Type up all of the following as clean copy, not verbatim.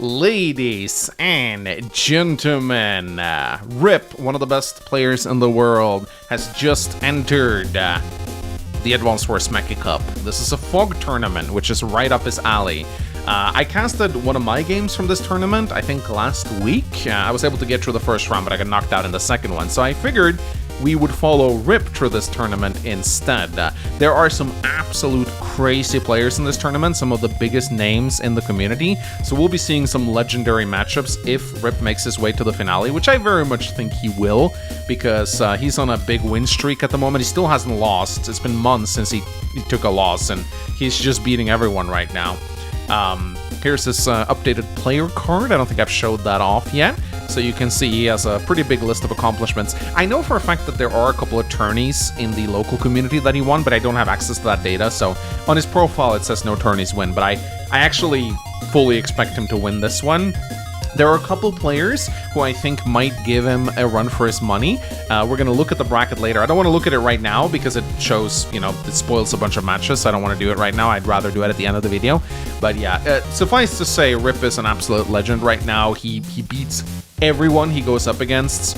Ladies and gentlemen, Rip, one of the best players in the world, has just entered the Advanced Wars Mecha Cup. This is a fog tournament, which is right up his alley. I casted one of my games from this tournament, I think last week. I was able to get through the first round, but I got knocked out in the second one, so I figured we would follow Rip through this tournament instead. There are some absolute crazy players in this tournament, some of the biggest names in the community, so we'll be seeing some legendary matchups if Rip makes his way to the finale, which I very much think he will, because he's on a big win streak at the moment. He still hasn't lost. It's been months since he took a loss, and he's just beating everyone right now. Here's this updated player card. I don't think I've showed that off yet. So you can see he has a pretty big list of accomplishments. I know for a fact that there are a couple of tourneys in the local community that he won, but I don't have access to that data. So on his profile, it says no tourneys win, but I actually fully expect him to win this one. There are a couple players who I think might give him a run for his money. We're going to look at the bracket later. I don't want to look at it right now because it shows, it spoils a bunch of matches, so I don't want to do it right now. I'd rather do it at the end of the video. But yeah, suffice to say, Rip is an absolute legend right now. He beats everyone he goes up against.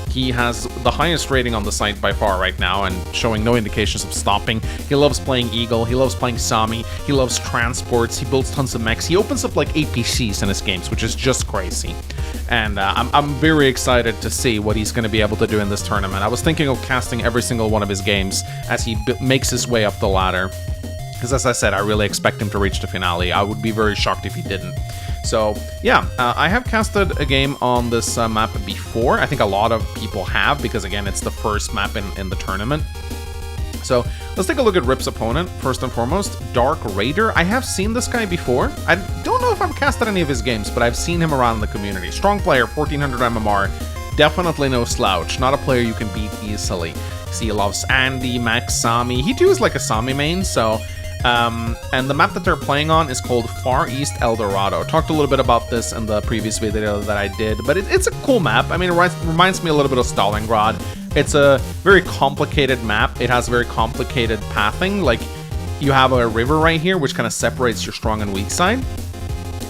He has the highest rating on the site by far right now and showing no indications of stopping. He loves playing Eagle, he loves playing Sami, he loves transports, he builds tons of mechs. He opens up like APCs in his games, which is just crazy. And I'm very excited to see what he's going to be able to do in this tournament. I was thinking of casting every single one of his games as he makes his way up the ladder. Because as I said, I really expect him to reach the finale. I would be very shocked if he didn't. So yeah, I have casted a game on this map before. I think a lot of people have, because again, it's the first map in the tournament. So let's take a look at Rip's opponent, first and foremost, Dark Raider. I have seen this guy before. I don't know if I've casted any of his games, but I've seen him around the community. Strong player, 1400 MMR, definitely no slouch, not a player you can beat easily. See, he loves Andy, Max, Sami. He too is like a Sami main, so... and the map that they're playing on is called Far East Eldorado. Talked a little bit about this in the previous video that I did, but it's a cool map. I mean, it reminds me a little bit of Stalingrad. It's a very complicated map. It has very complicated pathing. Like, you have a river right here, which kind of separates your strong and weak side.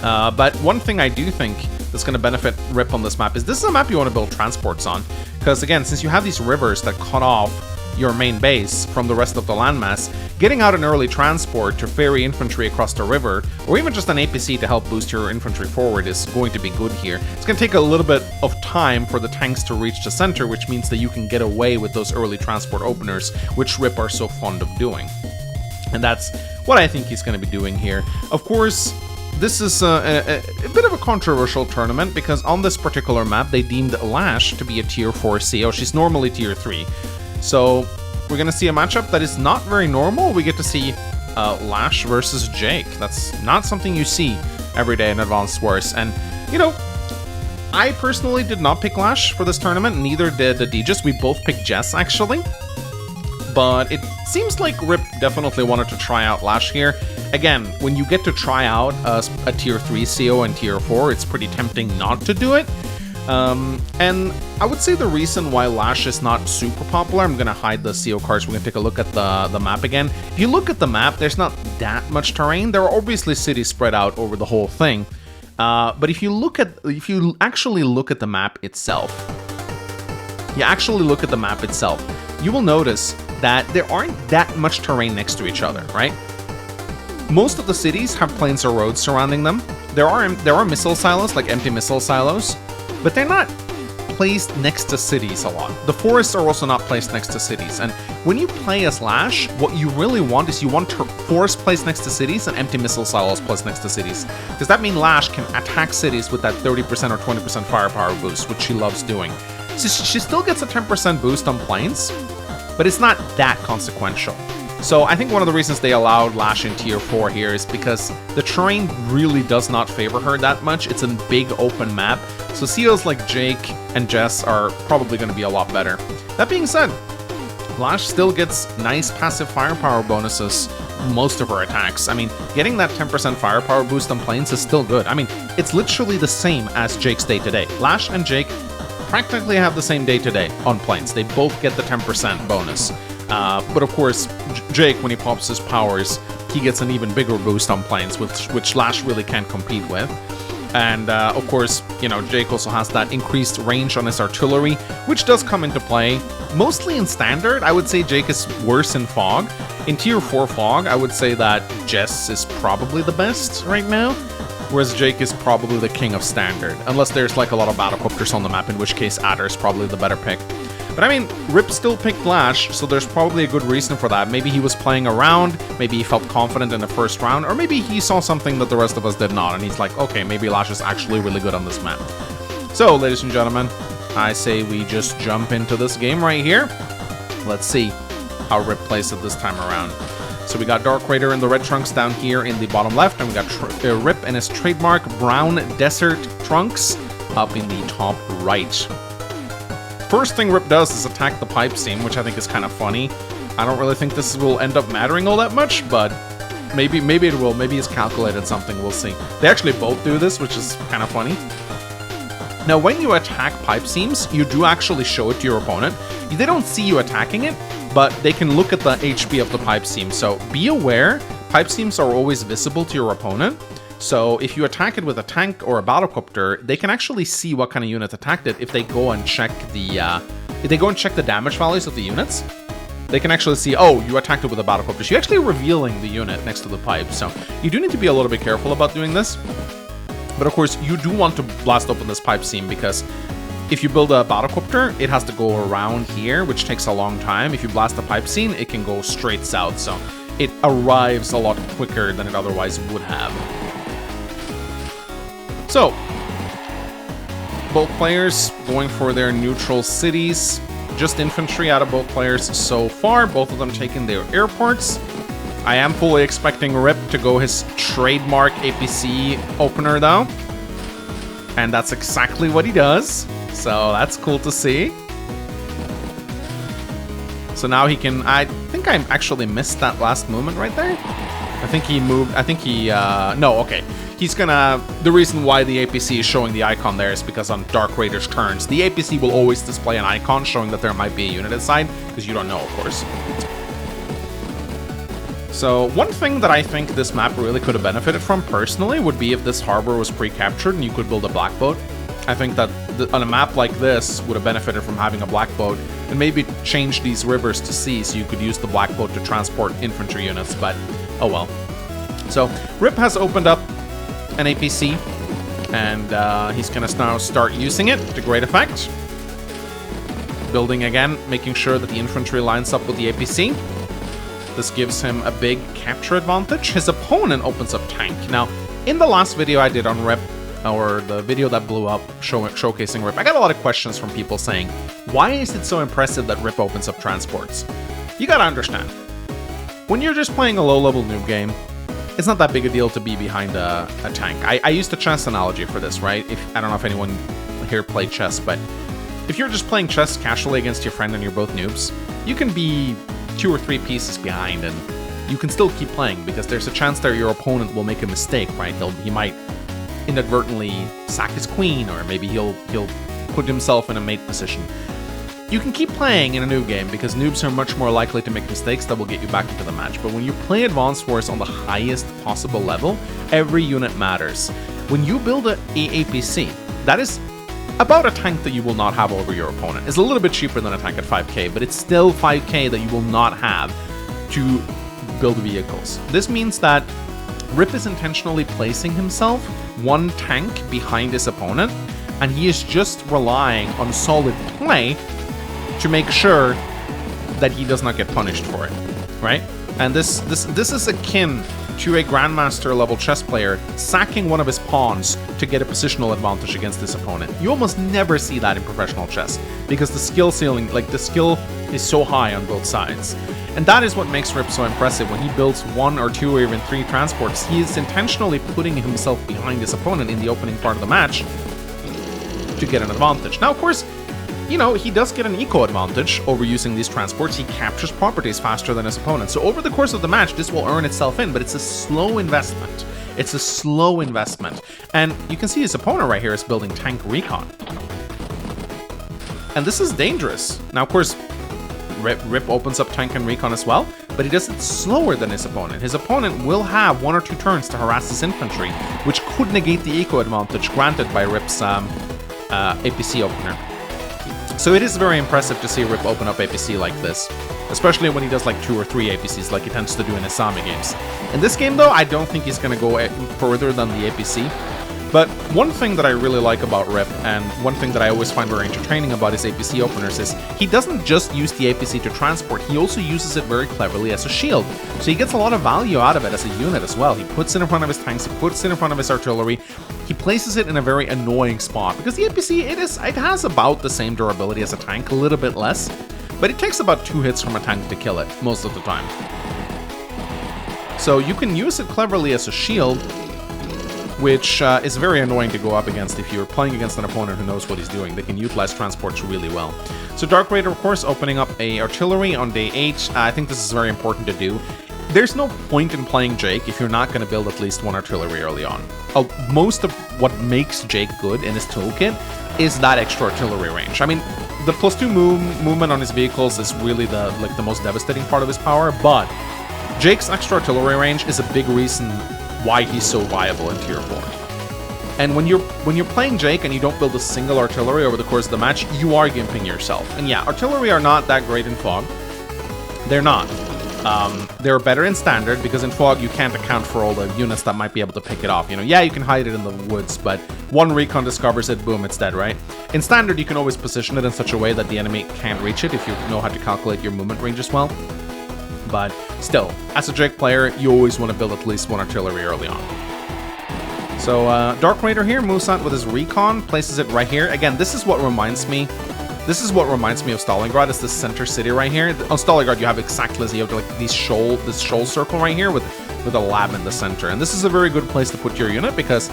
But one thing I do think that's going to benefit Rip on this map is this is a map you want to build transports on. Because again, since you have these rivers that cut off your main base from the rest of the landmass, getting out an early transport to ferry infantry across the river, or even just an APC to help boost your infantry forward is going to be good here. It's going to take a little bit of time for the tanks to reach the center, which means that you can get away with those early transport openers, which Rip are so fond of doing. And that's what I think he's going to be doing here. Of course, this is a bit of a controversial tournament, because on this particular map, they deemed Lash to be a tier 4 CO. She's normally tier 3. So we're going to see a matchup that is not very normal. We get to see Lash versus Jake. That's not something you see every day in Advanced Wars. And, I personally did not pick Lash for this tournament. Neither did Aegis. We both picked Jess, actually. But it seems like Rip definitely wanted to try out Lash here. Again, when you get to try out a tier 3 CO and tier 4, it's pretty tempting not to do it. And I would say the reason why Lash is not super popular, I'm going to hide the CO cards, we're going to take a look at the map again. If you look at the map, there's not that much terrain. There are obviously cities spread out over the whole thing. But if you actually look at the map itself, you will notice that there aren't that much terrain next to each other, right? Most of the cities have plains or roads surrounding them. There are missile silos, like empty missile silos, but they're not placed next to cities a lot. The forests are also not placed next to cities. And when you play as Lash, what you really want is you want forest placed next to cities and empty missile silos placed next to cities. Because that means Lash can attack cities with that 30% or 20% firepower boost, which she loves doing. So she still gets a 10% boost on plains, but it's not that consequential. So I think one of the reasons they allowed Lash in tier 4 here is because the terrain really does not favor her that much. It's a big open map, so COs like Jake and Jess are probably going to be a lot better. That being said, Lash still gets nice passive firepower bonuses most of her attacks. I mean, getting that 10% firepower boost on planes is still good. I mean, it's literally the same as Jake's day-to-day. Lash and Jake practically have the same day-to-day on planes. They both get the 10% bonus. But of course, Jake, when he pops his powers, he gets an even bigger boost on planes, which Lash really can't compete with. And of course, you know, Jake also has that increased range on his artillery, which does come into play. Mostly in Standard, I would say Jake is worse in Fog. In Tier 4 Fog, I would say that Jess is probably the best right now, whereas Jake is probably the king of Standard. Unless there's like a lot of battlecopters on the map, in which case Adder is probably the better pick. But I mean, Rip still picked Lash, so there's probably a good reason for that. Maybe he was playing around, maybe he felt confident in the first round, or maybe he saw something that the rest of us did not, and he's like, okay, maybe Lash is actually really good on this map. So, ladies and gentlemen, I say we just jump into this game right here. Let's see how Rip plays it this time around. So we got Dark Raider in the red trunks down here in the bottom left, and we got Rip in his trademark brown desert trunks up in the top right. First thing Rip does is attack the pipe seam, which I think is kind of funny. I don't really think this will end up mattering all that much, but maybe it will. Maybe it's calculated something, we'll see. They actually both do this, which is kind of funny. Now, when you attack pipe seams, you do actually show it to your opponent. They don't see you attacking it, but they can look at the HP of the pipe seam. So be aware, pipe seams are always visible to your opponent. So if you attack it with a tank or a battlecopter, they can actually see what kind of unit attacked it if they go and check the damage values of the units. They can actually see, oh, you attacked it with a battlecopter. So you're actually revealing the unit next to the pipe. So you do need to be a little bit careful about doing this. But of course, you do want to blast open this pipe seam because if you build a battlecopter, it has to go around here, which takes a long time. If you blast a pipe seam, it can go straight south. So it arrives a lot quicker than it otherwise would have. So, both players going for their neutral cities. Just infantry out of both players so far. Both of them taking their airports. I am fully expecting Rip to go his trademark APC opener though. And that's exactly what he does. So that's cool to see. So now he can... I think I actually missed that last movement right there. I think he moved... no, okay. He's gonna... The reason why the APC is showing the icon there is because on Dark Raider's turns, the APC will always display an icon showing that there might be a unit inside, because you don't know, of course. So, one thing that I think this map really could have benefited from, personally, would be if this harbor was pre-captured and you could build a black boat. I think that on a map like this would have benefited from having a black boat, and maybe change these rivers to sea so you could use the black boat to transport infantry units, but oh well. So, Rip has opened up an APC, and he's gonna now start using it to great effect. Building again, making sure that the infantry lines up with the APC. This gives him a big capture advantage. His opponent opens up tank. Now, in the last video I did on Rip, or the video that blew up showcasing Rip, I got a lot of questions from people saying, why is it so impressive that Rip opens up transports? You gotta understand, when you're just playing a low-level noob game, it's not that big a deal to be behind a tank. I used a chess analogy for this, right? I don't know if anyone here played chess, but if you're just playing chess casually against your friend and you're both noobs, you can be 2 or 3 pieces behind and you can still keep playing because there's a chance that your opponent will make a mistake, right? He might inadvertently sack his queen, or maybe he'll put himself in a mate position. You can keep playing in a noob game because noobs are much more likely to make mistakes that will get you back into the match. But when you play Advanced Wars on the highest possible level, every unit matters. When you build a APC, that is about a tank that you will not have over your opponent. It's a little bit cheaper than a tank at 5k, but it's still 5k that you will not have to build vehicles. This means that Rip is intentionally placing himself one tank behind his opponent, and he is just relying on solid play to make sure that he does not get punished for it, right? And this is akin to a Grandmaster level chess player sacking one of his pawns to get a positional advantage against his opponent. You almost never see that in professional chess because the skill ceiling, like the skill is so high on both sides. And that is what makes Rip so impressive. When he builds 1 or 2 or even 3 transports, he is intentionally putting himself behind his opponent in the opening part of the match to get an advantage. Now, of course, you know, he does get an eco advantage over using these transports. He captures properties faster than his opponent. So over the course of the match, this will earn itself in, but it's a slow investment. It's a slow investment. And you can see his opponent right here is building tank recon. And this is dangerous. Now, of course, Rip opens up tank and recon as well. but he does it slower than his opponent. His opponent will have 1 or 2 turns to harass his infantry, which could negate the eco advantage granted by Rip's APC opener. So it is very impressive to see Rip open up APC like this, especially when he does like 2 or 3 APCs like he tends to do in his Sami games. In this game though, I don't think he's going to go further than the APC. But one thing that I really like about Rip, and one thing that I always find very entertaining about his APC openers, is he doesn't just use the APC to transport, he also uses it very cleverly as a shield. So he gets a lot of value out of it as a unit as well. He puts it in front of his tanks, he puts it in front of his artillery, he places it in a very annoying spot, because the APC, it has about the same durability as a tank, a little bit less, but it takes about 2 hits from a tank to kill it, most of the time. So you can use it cleverly as a shield, which is very annoying to go up against if you're playing against an opponent who knows what he's doing. They can utilize transports really well. So Dark Raider, of course, opening up a artillery on day 8. I think this is very important to do. There's no point in playing Jake if you're not going to build at least 1 artillery early on. Most of what makes Jake good in his toolkit is that extra artillery range. I mean, the +2 movement on his vehicles is really the most devastating part of his power, but Jake's extra artillery range is a big reason why he's so viable in tier 4. And when you're playing Jake and you don't build a single artillery over the course of the match, you are gimping yourself. And yeah, artillery are not that great in Fog. They're not. They're better in Standard, because in Fog you can't account for all the units that might be able to pick it off. You know, yeah, you can hide it in the woods, but 1 recon discovers it, boom, it's dead, right? In Standard, you can always position it in such a way that the enemy can't reach it if you know how to calculate your movement range as well. But still, as a Jake player, you always want to build at least 1 artillery early on. So Dark Raider here moves out with his recon, places it right here. Again, this is what reminds me of Stalingrad, is this center city right here. On Stalingrad, you have exactly as you have like this shoal circle right here with a lab in the center. And this is a very good place to put your unit, because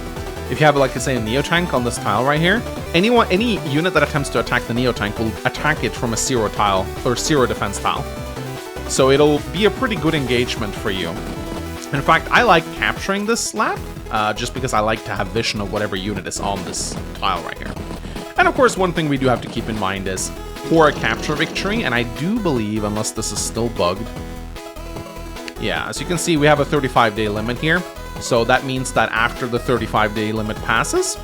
if you have, like I say, a Neo tank on this tile right here, any unit that attempts to attack the Neo tank will attack it from a 0 tile or 0 defense tile. So it'll be a pretty good engagement for you. In fact, I like capturing this lab, just because I like to have vision of whatever unit is on this tile right here. And of course, one thing we do have to keep in mind is, for a capture victory, and I do believe, unless this is still bugged, yeah, as you can see, we have a 35-day limit here. So that means that after the 35-day limit passes,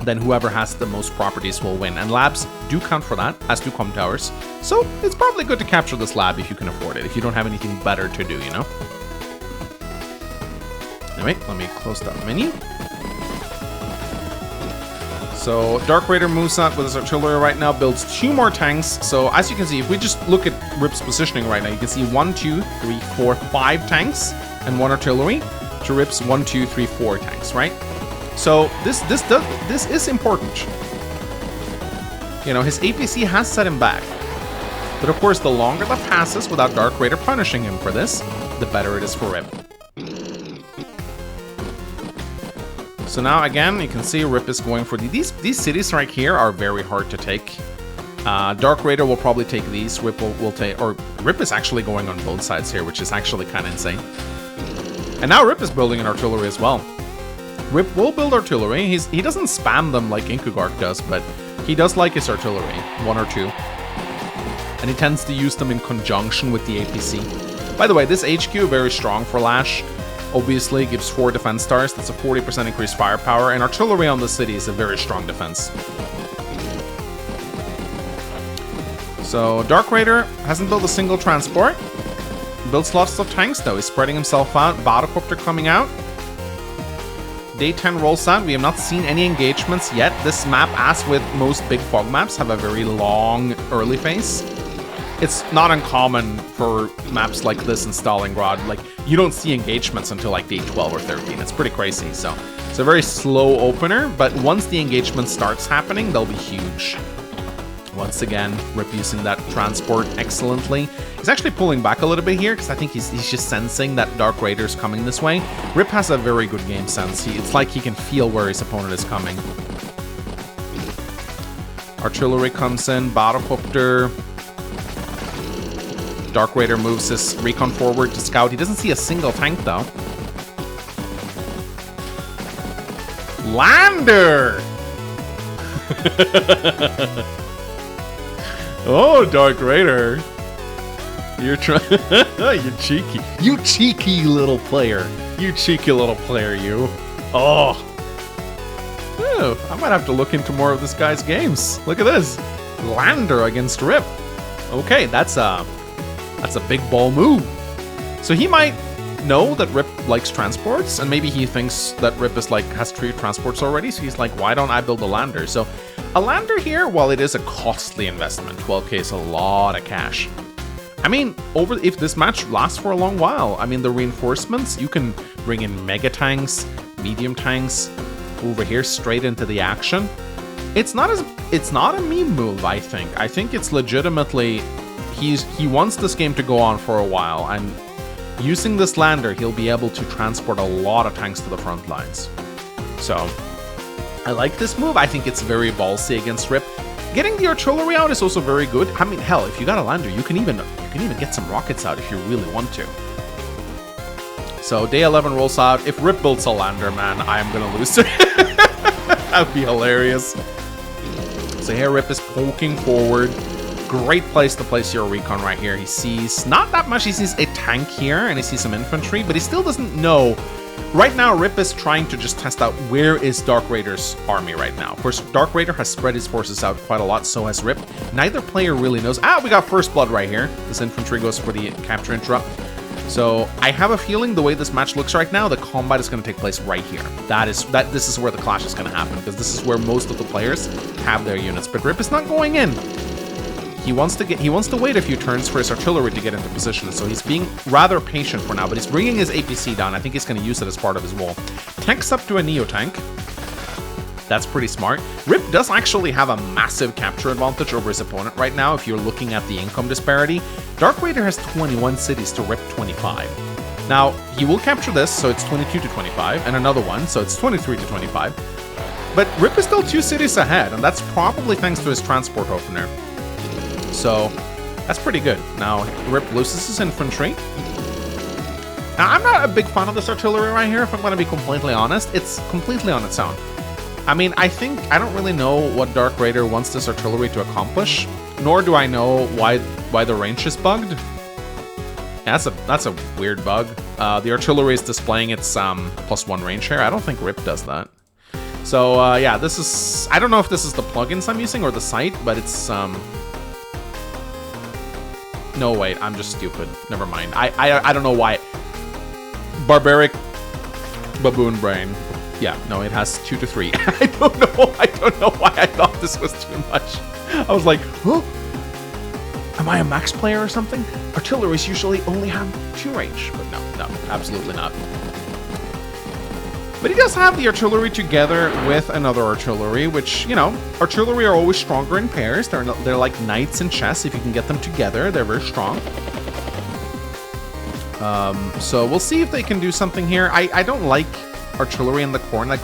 then whoever has the most properties will win. And labs do count for that, as do com towers. So it's probably good to capture this lab if you can afford it, if you don't have anything better to do, you know? Anyway, let me close that menu. So Dark Raider moves out with his artillery right now, builds 2 more tanks. So as you can see, if we just look at Rip's positioning right now, you can see 1, 2, 3, 4, 5 tanks and 1 artillery to Rip's 1, 2, 3, 4 tanks, right? So this is important. You know, his APC has set him back. But of course, the longer that passes without Dark Raider punishing him for this, the better it is for Rip. So now again, you can see Rip is going for these cities right here are very hard to take. Dark Raider will probably take these. Rip will take, or Rip is actually going on both sides here, which is actually kind of insane. And now Rip is building an artillery as well. Rip will build artillery. He doesn't spam them like Inkugark does, but he does like his artillery, 1 or 2. And he tends to use them in conjunction with the APC. By the way, this HQ very strong for Lash. Obviously gives 4 defense stars. That's a 40% increased firepower, and artillery on the city is a very strong defense. So Dark Raider hasn't built a single transport. Builds lots of tanks though. He's spreading himself out. Battlecopter coming out. Day 10 rolls out. We have not seen any engagements yet. This map, as with most big fog maps, have a very long early phase. It's not uncommon for maps like this in Stalingrad. Like, you don't see engagements until like day 12 or 13. It's pretty crazy. So it's a very slow opener, but once the engagement starts happening, they'll be huge. Once again, Rip using that transport excellently. He's actually pulling back a little bit here because I think he's just sensing that Dark Raider's coming this way. Rip has a very good game sense. It's like he can feel where his opponent is coming. Artillery comes in, Battlecopter. Dark Raider moves his recon forward to scout. He doesn't see a single tank though. Lander! Oh, Dark Raider. You're trying. You cheeky little player. You cheeky little player, you. Oh. Ooh, I might have to look into more of this guy's games. Look at this. Lander against Rip. Okay, that's a big ball move. So he might know that Rip likes transports, and maybe he thinks that Rip is has 3 transports already, so he's like, why don't I build a lander? So a lander here, while it is a costly investment, 12k is a lot of cash. I mean, if this match lasts for a long while, I mean, the reinforcements, you can bring in mega tanks, medium tanks, over here straight into the action. It's not a meme move, I think. I think it's legitimately, he wants this game to go on for a while, and using this lander, he'll be able to transport a lot of tanks to the front lines. So, I like this move. I think it's very ballsy against Rip. Getting the artillery out is also very good. I mean, hell, if you got a lander, you can even get some rockets out if you really want to. So, day 11 rolls out. If Rip builds a lander, man, I am gonna lose. That'd be hilarious. So here Rip is poking forward. Great place to place your recon right here. He sees not that much. He sees a tank here and he sees some infantry, but he still doesn't know. Right now, Rip is trying to just test out where is Dark Raider's army right now. Of course, Dark Raider has spread his forces out quite a lot, so has Rip. Neither player really knows. Ah, we got first blood right here. This infantry goes for the capture interrupt. So I have a feeling the way this match looks right now, the combat is going to take place right here. This is where the clash is going to happen, because this is where most of the players have their units. But Rip is not going in. He wants to wait a few turns for his artillery to get into position, so he's being rather patient for now, but he's bringing his APC down. I think he's going to use it as part of his wall. Tanks up to a Neo tank. That's pretty smart. Rip does actually have a massive capture advantage over his opponent right now if you're looking at the income disparity. Dark Raider has 21 cities to Rip 25. Now, he will capture this, so it's 22 to 25, and another one, so it's 23 to 25. But Rip is still 2 cities ahead, and that's probably thanks to his transport opener. So, that's pretty good. Now, Rip loses his infantry. Now, I'm not a big fan of this artillery right here, if I'm going to be completely honest. It's completely on its own. I mean, I don't really know what Dark Raider wants this artillery to accomplish, nor do I know why the range is bugged. Yeah, that's a weird bug. The artillery is displaying its +1 range here. I don't think Rip does that. So yeah, this is, I don't know if this is the plugins I'm using or the site, but it's no, wait, I'm just stupid. Never mind. I don't know why. Barbaric baboon brain. Yeah, no, it has 2 to 3. I don't know why I thought this was too much. I was like, huh? Am I a max player or something? Artilleries usually only have 2 range. But no, absolutely not. But he does have the artillery together with another artillery, which, you know, artillery are always stronger in pairs. They're like knights in chess. If you can get them together, they're very strong. So we'll see if they can do something here. I don't like artillery in the corner. Like,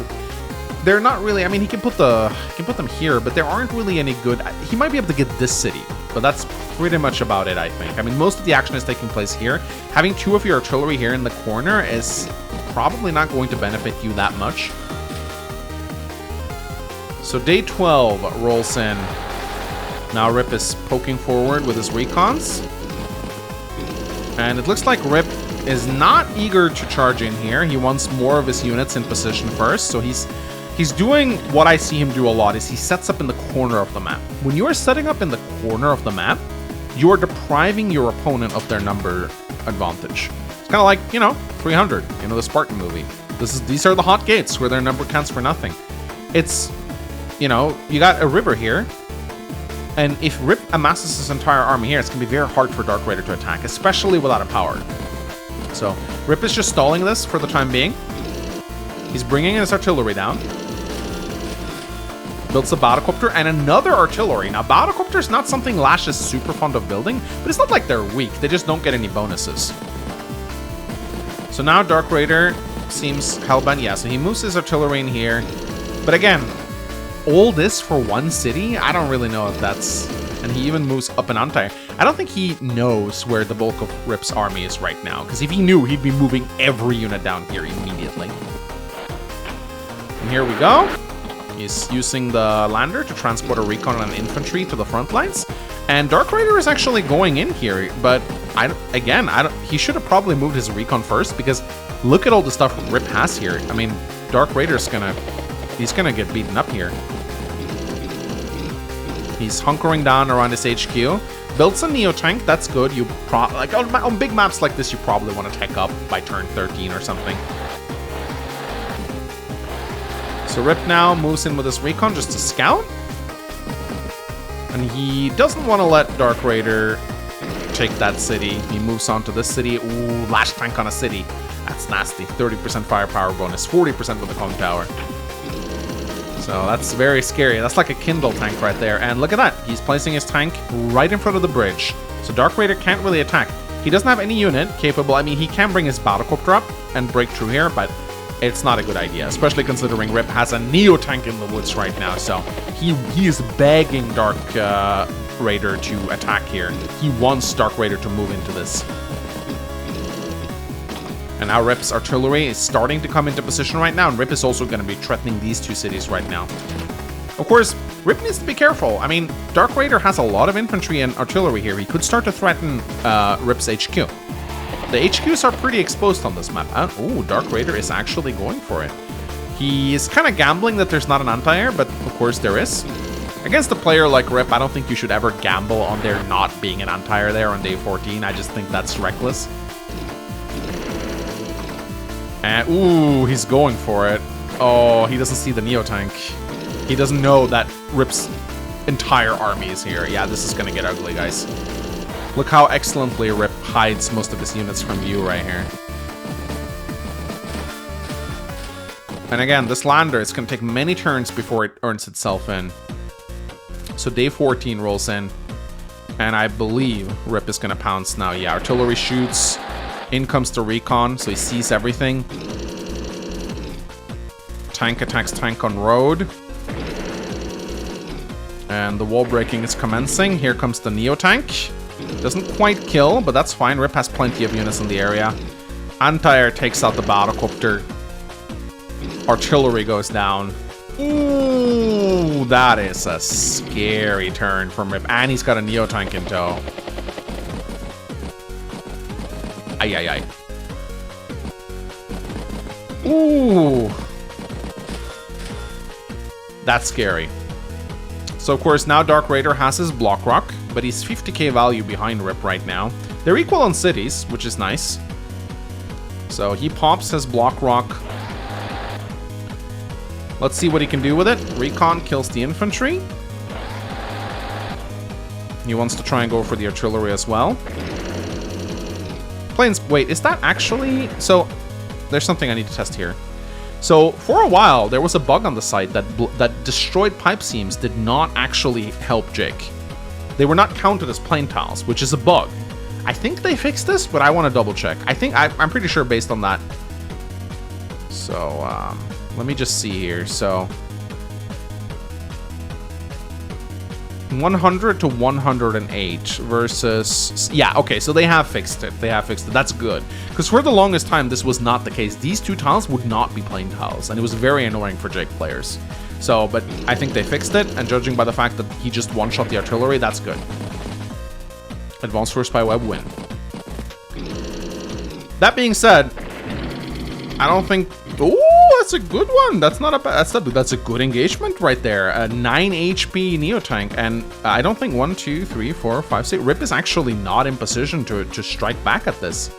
they're not really, I mean, he can put them here, but there aren't really any good. He might be able to get this city, but that's pretty much about it, I think. I mean, most of the action is taking place here. Having 2 of your artillery here in the corner is probably not going to benefit you that much. So day 12 rolls in. Now Rip is poking forward with his recons. And it looks like Rip is not eager to charge in here. He wants more of his units in position first. So he's doing what I see him do a lot, is he sets up in the corner of the map. When you are setting up in the corner of the map, you are depriving your opponent of their number advantage. It's kind of like, you know, 300, you know, the Spartan movie. These are the hot gates where their number counts for nothing. It's, you know, you got a river here, and if Rip amasses his entire army here, it's going to be very hard for Dark Raider to attack, especially without a power. So, Rip is just stalling this for the time being. He's bringing his artillery down. Builds a battlecopter and another artillery. Now, battlecopter is not something Lash is super fond of building, but it's not like they're weak. They just don't get any bonuses. So now Dark Raider seems hellbent. Yeah, so he moves his artillery in here. But again, all this for 1 city? I don't really know if that's... And he even moves up an Antai. I don't think he knows where the bulk of Rip's army is right now, because if he knew, he'd be moving every unit down here immediately. And here we go. He's using the lander to transport a recon and infantry to the front lines. And Dark Raider is actually going in here, but he should have probably moved his recon first, because look at all the stuff Rip has here. I mean, Dark Raider's he's gonna get beaten up here. He's hunkering down around his HQ. Builds a Neo tank, that's good. You like on big maps like this, you probably want to tech up by turn 13 or something. So Rip now moves in with his recon just to scout. And he doesn't want to let Dark Raider take that city. He moves on to this city. Ooh, lash tank on a city. That's nasty. 30% firepower bonus, 40% with the cone tower. So that's very scary. That's like a Kindle tank right there. And look at that. He's placing his tank right in front of the bridge. So Dark Raider can't really attack. He doesn't have any unit capable. I mean, he can bring his battlecopter up and break through here, but it's not a good idea, especially considering Rip has a Neo tank in the woods right now. So he is begging Dark Raider to attack here. He wants Dark Raider to move into this. And now Rip's artillery is starting to come into position right now, and Rip is also going to be threatening these two cities right now. Of course, Rip needs to be careful. I mean, Dark Raider has a lot of infantry and artillery here. He could start to threaten Rip's HQ. The HQs are pretty exposed on this map. Ooh, Dark Raider is actually going for it. He is kind of gambling that there's not an anti-air, but of course there is. Against a player like Rip, I don't think you should ever gamble on there not being an anti-air there on day 14. I just think that's reckless. And, ooh, he's going for it. Oh, he doesn't see the Neo tank. He doesn't know that Rip's entire army is here. Yeah, this is going to get ugly, guys. Look how excellently Rip hides most of his units from view right here. And again, this lander, it's going to take many turns before it earns itself in. So day 14 rolls in. And I believe Rip is going to pounce now. Yeah, artillery shoots. In comes the recon, so he sees everything. Tank attacks tank on road. And the wall breaking is commencing. Here comes the Neo tank. Doesn't quite kill, but that's fine. Rip has plenty of units in the area. Anti-air takes out the battlecopter. Artillery goes down. Ooh, that is a scary turn from Rip. And he's got a Neo tank in tow. Ay, ay, ay. Ooh. That's scary. So, of course, now Dark Raider has his block rock, but he's 50k value behind Rip right now. They're equal on cities, which is nice. So he pops his block rock. Let's see what he can do with it. Recon kills the infantry. He wants to try and go for the artillery as well. Planes, wait, is that actually... So, there's something I need to test here. So, for a while, there was a bug on the site that destroyed pipe seams did not actually help Jake. They were not counted as plane tiles, which is a bug. I think they fixed this, but I want to double check. I'm pretty sure based on that. So, let me just see here. So, 100 to 108 versus... Yeah, okay, so they have fixed it. They have fixed it. That's good. Because for the longest time, this was not the case. These two tiles would not be plane tiles, and it was very annoying for Jake players. So, but I think they fixed it, and judging by the fact that he just one-shot the artillery, that's good. Advanced Force by Web win. That being said, I don't think... Oh, that's a good one. That's not a bad... That's a good engagement right there. A 9 HP Neo tank, and I don't think 1, 2, 3, 4, 5, 6... Rip is actually not in position to strike back at this.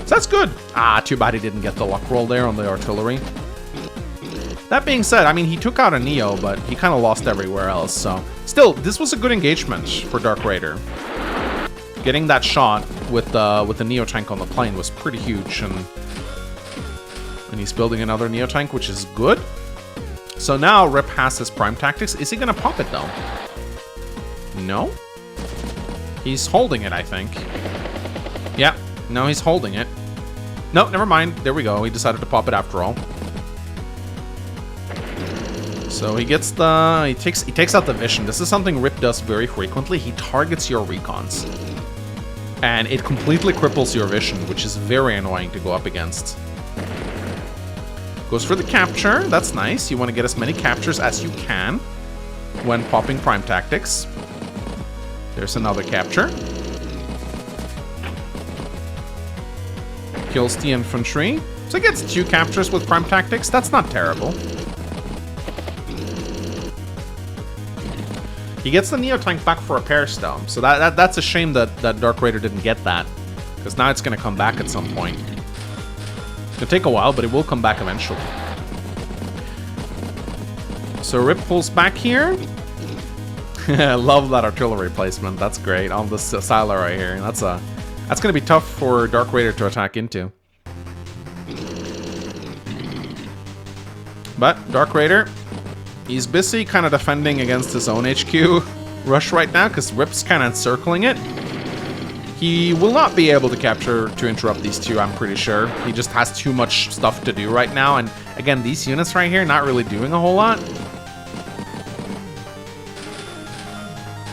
So that's good. Ah, too bad he didn't get the luck roll there on the artillery. That being said, I mean, he took out a Neo, but he kind of lost everywhere else, so... Still, this was a good engagement for Dark Raider. Getting that shot with the Neo tank on the plane was pretty huge, and he's building another Neo tank, which is good. So now Rip has his prime tactics. Is he gonna pop it though? No? He's holding it, I think. Yeah, no, he's holding it. No, never mind. There we go. He decided to pop it after all. So he gets the... He takes out the vision. This is something Rip does very frequently. He targets your recons. And it completely cripples your vision, which is very annoying to go up against. Goes for the capture. That's nice. You want to get as many captures as you can when popping prime tactics. There's another capture. Kills the infantry. So he gets 2 captures with Prime Tactics. That's not terrible. He gets the Neo Tank back for repairs though. So that's a shame that Dark Raider didn't get that. Because now it's going to come back at some point. It's going to take a while, but it will come back eventually. So Rip pulls back here. I love that artillery placement. That's great on the silo right here. That's going to be tough for Dark Raider to attack into. But Dark Raider, he's busy kind of defending against his own HQ rush right now because Rip's kind of encircling it. He will not be able to interrupt these two, I'm pretty sure. He just has too much stuff to do right now. And again, these units right here, not really doing a whole lot.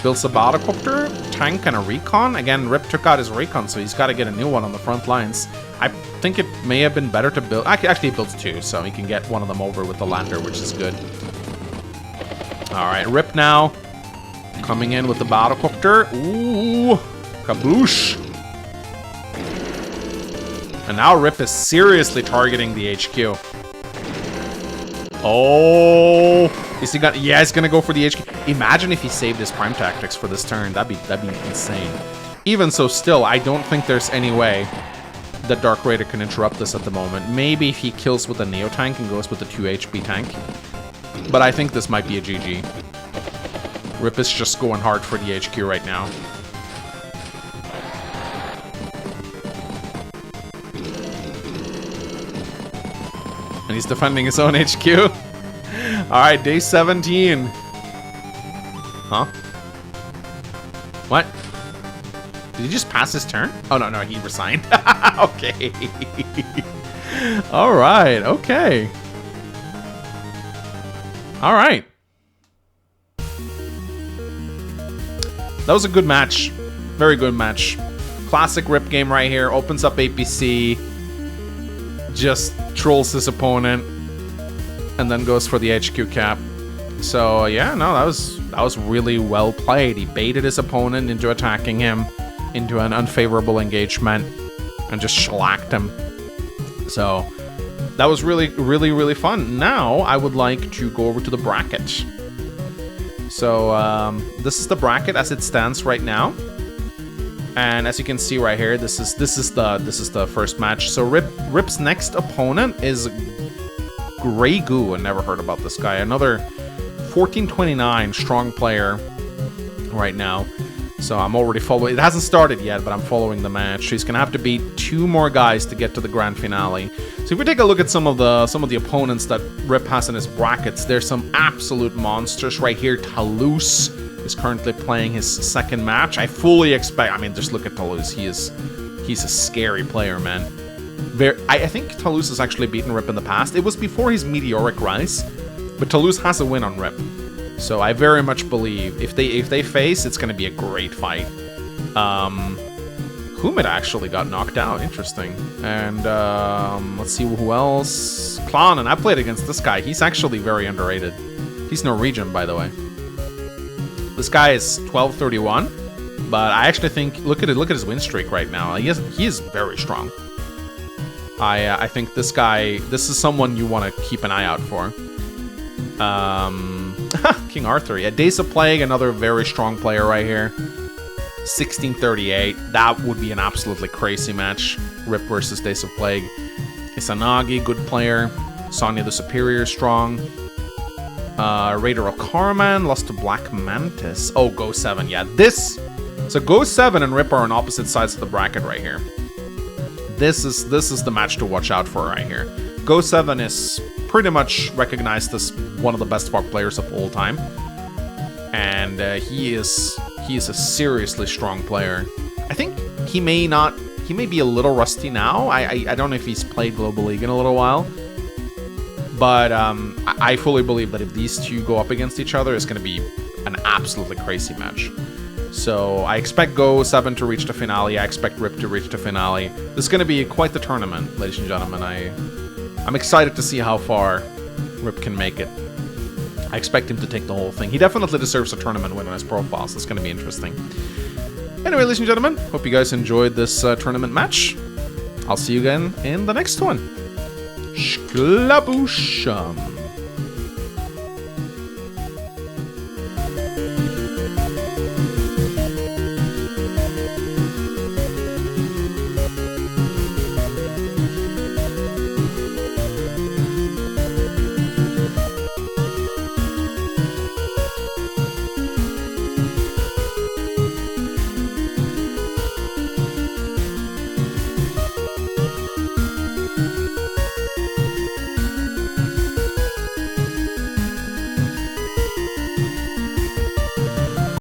Builds a Battlecopter, tank, and a recon. Again, Rip took out his recon, so he's got to get a new one on the front lines. I think it may have been better to build... Actually, he builds 2, so he can get one of them over with the lander, which is good. Alright, Rip now. Coming in with the Battlecopter. Ooh! Kaboosh! And now Rip is seriously targeting the HQ. Oh! Is he got? Yeah, he's gonna go for the HQ. Imagine if he saved his Prime Tactics for this turn. That'd be insane. Even so, still, I don't think there's any way that Dark Raider can interrupt this at the moment. Maybe if he kills with a Neo Tank and goes with the 2 HP tank. But I think this might be a GG. Rip is just going hard for the HQ right now. And he's defending his own HQ. Alright, day 17. Huh? What? Did he just pass his turn? Oh, no, he resigned. Okay. Alright, okay. Alright. That was a good match. Very good match. Classic Rip game right here. Opens up APC. Just trolls his opponent. And then goes for the HQ cap. So yeah, no, that was really well played. He baited his opponent into attacking him into an unfavorable engagement and just shellacked him. So that was really, really, really fun. Now I would like to go over to the bracket. So this is the bracket as it stands right now. And as you can see right here, this is the first match. So Rip's next opponent is Grey Goo. I never heard about this guy. Another 1429 strong player right now. So I'm already following. It hasn't started yet, but I'm following the match. He's gonna have to beat 2 more guys to get to the grand finale. So if we take a look at some of the opponents that Rip has in his brackets, there's some absolute monsters right here. Toulouse is currently playing his second match. I fully expect. I mean, just look at Toulouse. He's a scary player, man. I think Toulouse has actually beaten Rip in the past. It was before his meteoric rise, but Toulouse has a win on Rip. So I very much believe if they face, it's going to be a great fight. Humid actually got knocked out. Interesting. And let's see who else. Klan, and I played against this guy. He's actually very underrated. He's Norwegian, by the way. This guy is 1231, but I actually think look at his win streak right now. He is very strong. I think this is someone you want to keep an eye out for. King Arthur, yeah, Days of Plague, another very strong player right here. 1638, that would be an absolutely crazy match. Rip versus Days of Plague. Izanagi, good player. Sonya the Superior, strong. Raider of Karaman, lost to Black Mantis. Oh, Go 7, yeah. So Go 7 and Rip are on opposite sides of the bracket right here. This is the match to watch out for right here. Go 7 is pretty much recognized as one of the best Spark players of all time. And he is a seriously strong player. I think he may be a little rusty now. I don't know if he's played Global League in a little while. But I fully believe that if these two go up against each other, it's going to be an absolutely crazy match. So I expect Go 7 to reach the finale. I expect Rip to reach the finale. This is going to be quite the tournament, ladies and gentlemen. I'm excited to see how far Rip can make it. I expect him to take the whole thing. He definitely deserves a tournament win on his profile, so it's going to be interesting. Anyway, ladies and gentlemen, hope you guys enjoyed this tournament match. I'll see you again in the next one. Sklabushum.